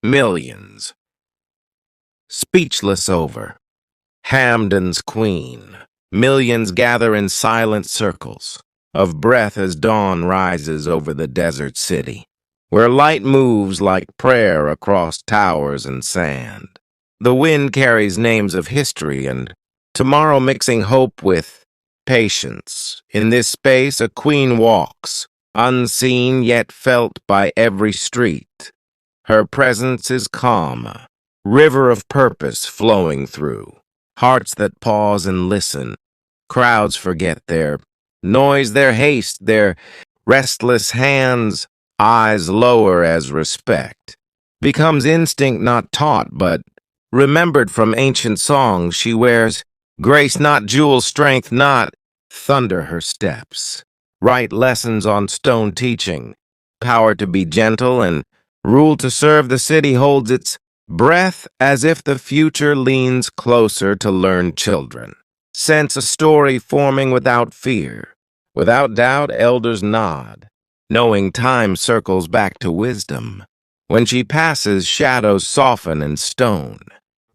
Millions, speechless over. Hamdan's queen. Millions gather in silent circles of breath as dawn rises over the desert city, where light moves like prayer across towers and sand. The wind carries names of history and tomorrow, mixing hope with patience. In this space, a queen walks, unseen yet felt by every street. Her presence is calm, a river of purpose flowing through. Hearts that pause and listen. Crowds forget their noise, their haste, their restless hands, eyes lower as respect. Becomes instinct not taught, but remembered from ancient songs. She wears grace, not jewel, strength, not thunder her steps. Right lessons on stone teaching. Power to be gentle and rule to serve. The city holds its breath as if the future leans closer to learn children. Sense a story forming without fear. Without doubt, elders nod, knowing time circles back to wisdom. When she passes, shadows soften and stone.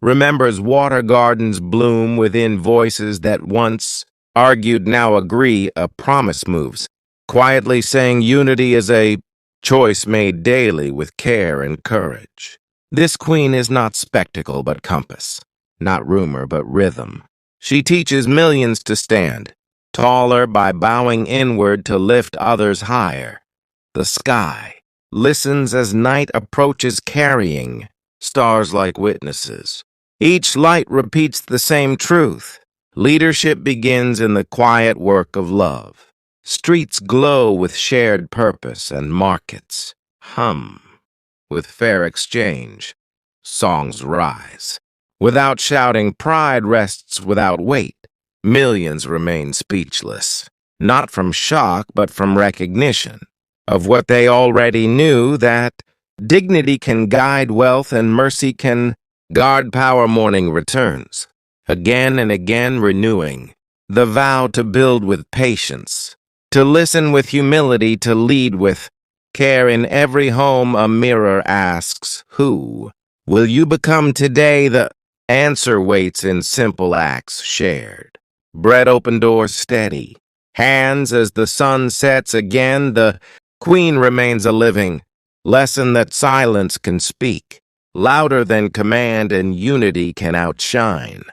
Remembers water gardens bloom within voices that once argued now agree. A promise moves, quietly saying unity is a choice made daily with care and courage. This queen is not spectacle but compass, not rumor but rhythm. She teaches millions to stand, taller by bowing inward to lift others higher. The sky listens as night approaches, carrying stars like witnesses. Each light repeats the same truth. Leadership begins in the quiet work of love. Streets glow with shared purpose and markets hum with fair exchange. Songs rise. Without shouting, pride rests without weight. Millions remain speechless, not from shock, but from recognition of what they already knew, that dignity can guide wealth and mercy can guard power. Morning returns, again and again renewing the vow to build with patience, to listen with humility, to lead with care. In every home, a mirror asks, who will you become today? The answer waits in simple acts shared. Bread open doors steady. Hands as the sun sets again. The queen remains a living lesson that silence can speak, louder than command, and unity can outshine.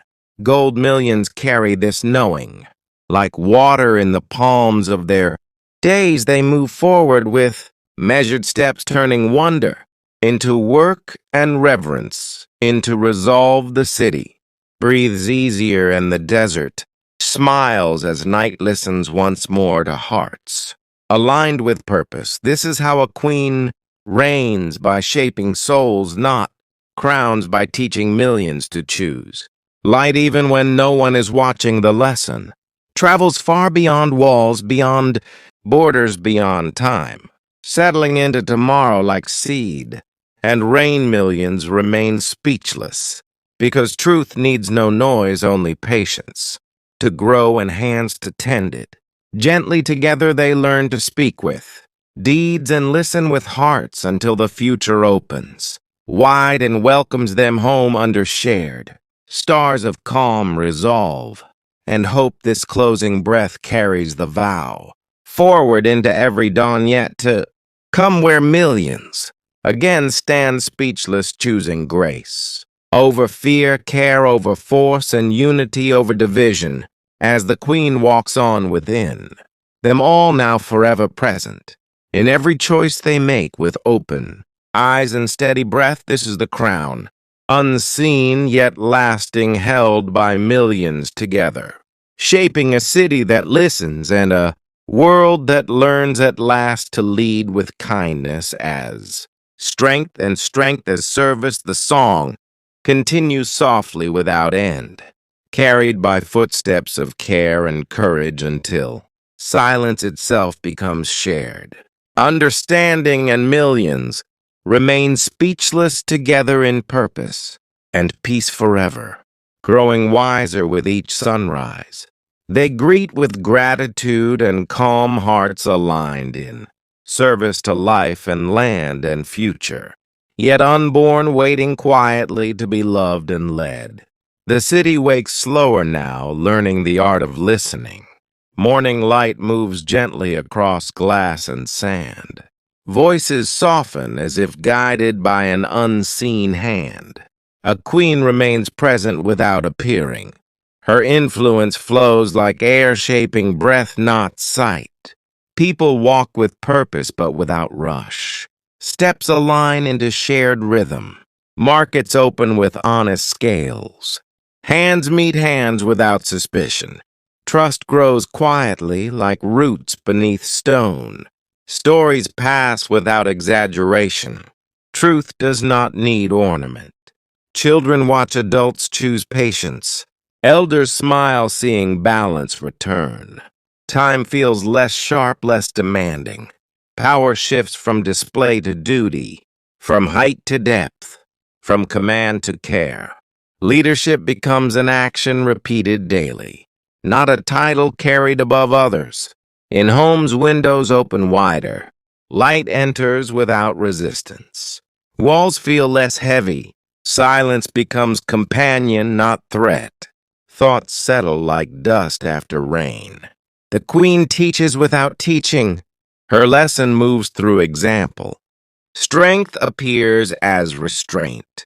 Gold millions carry this knowing. Like water in the palms of their days, they move forward with measured steps, turning wonder into work and reverence, into resolve. The city breathes easier and the desert smiles as night listens once more to hearts aligned with purpose. This is how a queen reigns, by shaping souls, not crowns, by teaching millions to choose light even when no one is watching. The lesson travels far beyond walls, beyond borders, beyond time, settling into tomorrow like seed and rain. Millions remain speechless because truth needs no noise, only patience to grow and hands to tend it. Gently together they learn to speak with deeds and listen with hearts until the future opens wide and welcomes them home under shared stars of calm resolve and hope. This closing breath carries the vow forward into every dawn yet to come, where millions again stand speechless, choosing grace over fear, care over force, and unity over division. As the queen walks on within them all, now forever present in every choice they make, with open eyes and steady breath. This is the crown, unseen yet lasting, held by millions together, shaping a city that listens and a world that learns at last to lead with kindness as strength, and strength as service. The song continues softly without end, carried by footsteps of care and courage until silence itself becomes shared understanding, and millions remain speechless together in purpose and peace forever. Growing wiser with each sunrise, they greet with gratitude and calm hearts aligned in service to life and land and future. yet unborn, waiting quietly to be loved and led. The city wakes slower now, learning the art of listening. Morning light moves gently across glass and sand. Voices soften as if guided by an unseen hand. A queen remains present without appearing. Her influence flows like air, shaping breath, not sight. People walk with purpose but without rush. Steps align into shared rhythm. Markets open with honest scales. Hands meet hands without suspicion. Trust grows quietly like roots beneath stone. Stories pass without exaggeration. Truth does not need ornament. Children watch adults choose patience. Elders smile seeing balance return. Time feels less sharp, less demanding. Power shifts from display to duty, from height to depth, from command to care. Leadership becomes an action repeated daily, not a title carried above others. In homes, windows open wider. Light enters without resistance. Walls feel less heavy. Silence becomes companion, not threat. Thoughts settle like dust after rain. The queen teaches without teaching. Her lesson moves through example. Strength appears as restraint.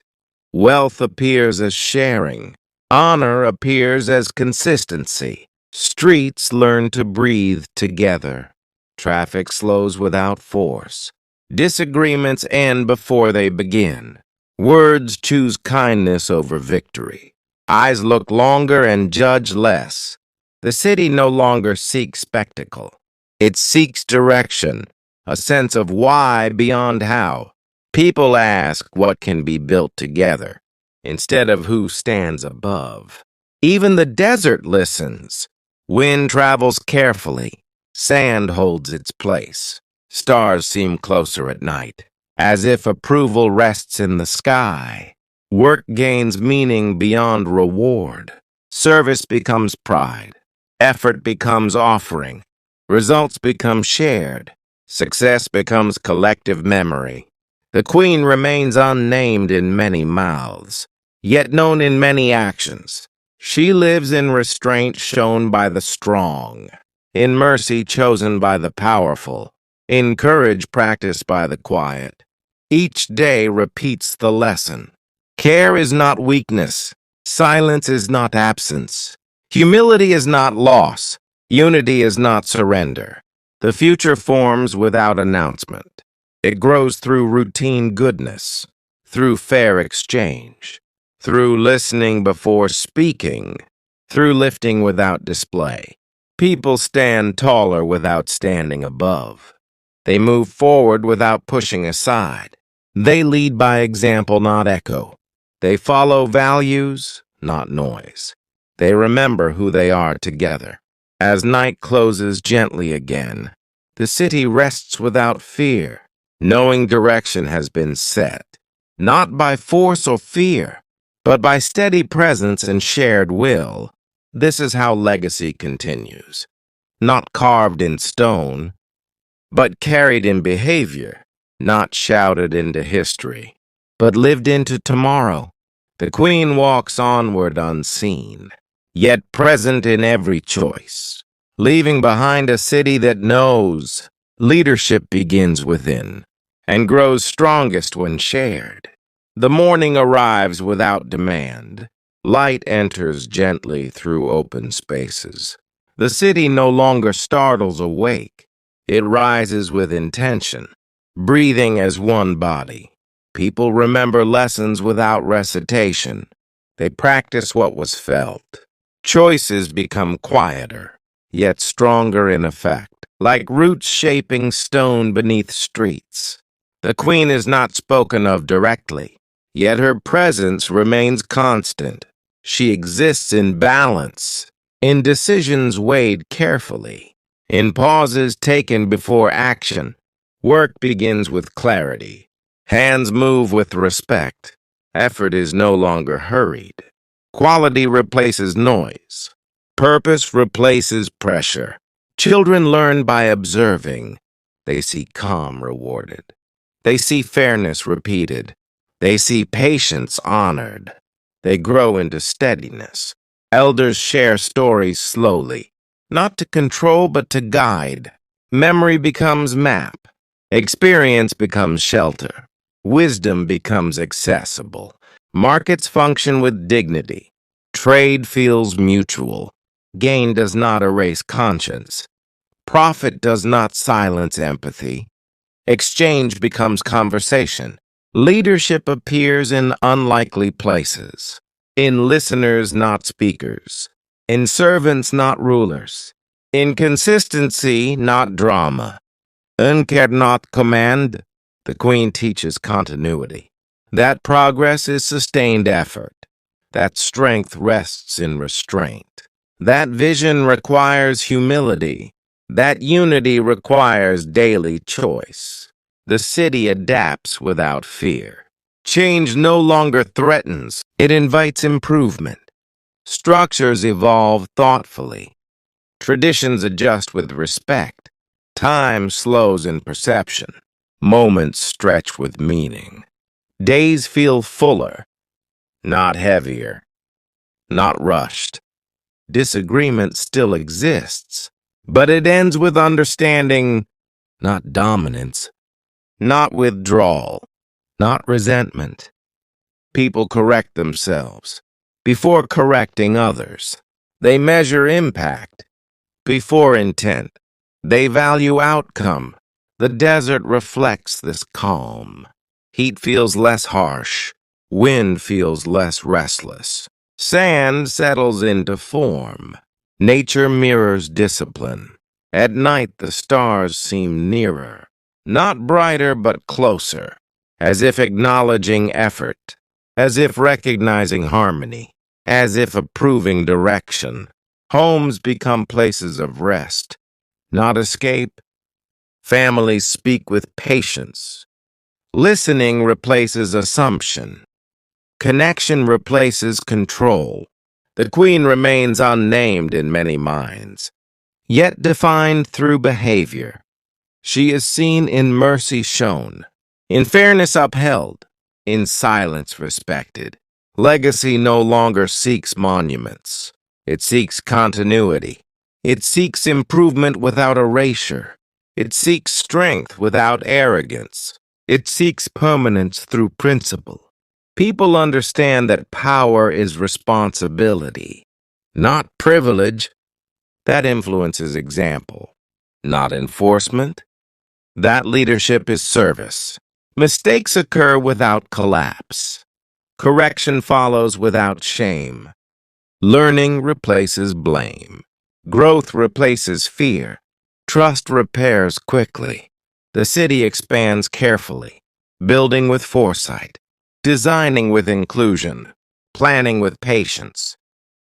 Wealth appears as sharing. Honor appears as consistency. Streets learn to breathe together. Traffic slows without force. Disagreements end before they begin. Words choose kindness over victory. Eyes look longer and judge less. The city no longer seeks spectacle. It seeks direction, a sense of why beyond how. People ask what can be built together, instead of who stands above. Even the desert listens. Wind travels carefully. Sand holds its place. Stars seem closer at night, as if approval rests in the sky. Work gains meaning beyond reward. Service becomes pride. Effort becomes offering. Results become shared. Success becomes collective memory. The queen remains unnamed in many mouths, yet known in many actions. She lives in restraint shown by the strong, in mercy chosen by the powerful, in courage practiced by the quiet. Each day repeats the lesson. Care is not weakness. Silence is not absence. Humility is not loss. Unity is not surrender. The future forms without announcement. It grows through routine goodness, through fair exchange, through listening before speaking, through lifting without display. People stand taller without standing above. They move forward without pushing aside. They lead by example, not echo. They follow values, not noise. They remember who they are together. As night closes gently again, the city rests without fear, knowing direction has been set, not by force or fear, but by steady presence and shared will. This is how legacy continues, not carved in stone, but carried in behavior, not shouted into history, but lived into tomorrow. The queen walks onward unseen, yet present in every choice, leaving behind a city that knows leadership begins within and grows strongest when shared. The morning arrives without demand. Light enters gently through open spaces. The city no longer startles awake. It rises with intention, breathing as one body. People remember lessons without recitation. They practice what was felt. Choices become quieter, yet stronger in effect, like roots shaping stone beneath streets. The queen is not spoken of directly, yet her presence remains constant. She exists in balance, in decisions weighed carefully, in pauses taken before action. Work begins with clarity. Hands move with respect. Effort is no longer hurried. Quality replaces noise. Purpose replaces pressure. Children learn by observing. They see calm rewarded. They see fairness repeated. They see patience honored. They grow into steadiness. Elders share stories slowly, not to control but to guide. Memory becomes map. Experience becomes shelter. Wisdom becomes accessible. Markets function with dignity. Trade feels mutual. Gain does not erase conscience. Profit does not silence empathy. Exchange becomes conversation. Leadership appears in unlikely places. In listeners, not speakers. In servants, not rulers. In consistency, not drama. Uncared, not command. The Queen teaches continuity. That progress is sustained effort. That strength rests in restraint. That vision requires humility. That unity requires daily choice. The city adapts without fear. Change no longer threatens, it invites improvement. Structures evolve thoughtfully. Traditions adjust with respect. Time slows in perception. Moments stretch with meaning. Days feel fuller, not heavier, not rushed. Disagreement still exists, but it ends with understanding, not dominance, not withdrawal, not resentment. People correct themselves before correcting others. They measure impact before intent. They value outcome. The desert reflects this calm. Heat feels less harsh. Wind feels less restless. Sand settles into form. Nature mirrors discipline. At night, the stars seem nearer. Not brighter, but closer. As if acknowledging effort. As if recognizing harmony. As if approving direction. Homes become places of rest, not escape. Families speak with patience. Listening replaces assumption. Connection replaces control. The Queen remains unnamed in many minds, yet defined through behavior. She is seen in mercy shown, in fairness upheld, in silence respected. Legacy no longer seeks monuments. It seeks continuity. It seeks improvement without erasure. It seeks strength without arrogance. It seeks permanence through principle. People understand that power is responsibility, not privilege. That influence is example, not enforcement. That leadership is service. Mistakes occur without collapse. Correction follows without shame. Learning replaces blame. Growth replaces fear. Trust repairs quickly. The city expands carefully, building with foresight, designing with inclusion, planning with patience.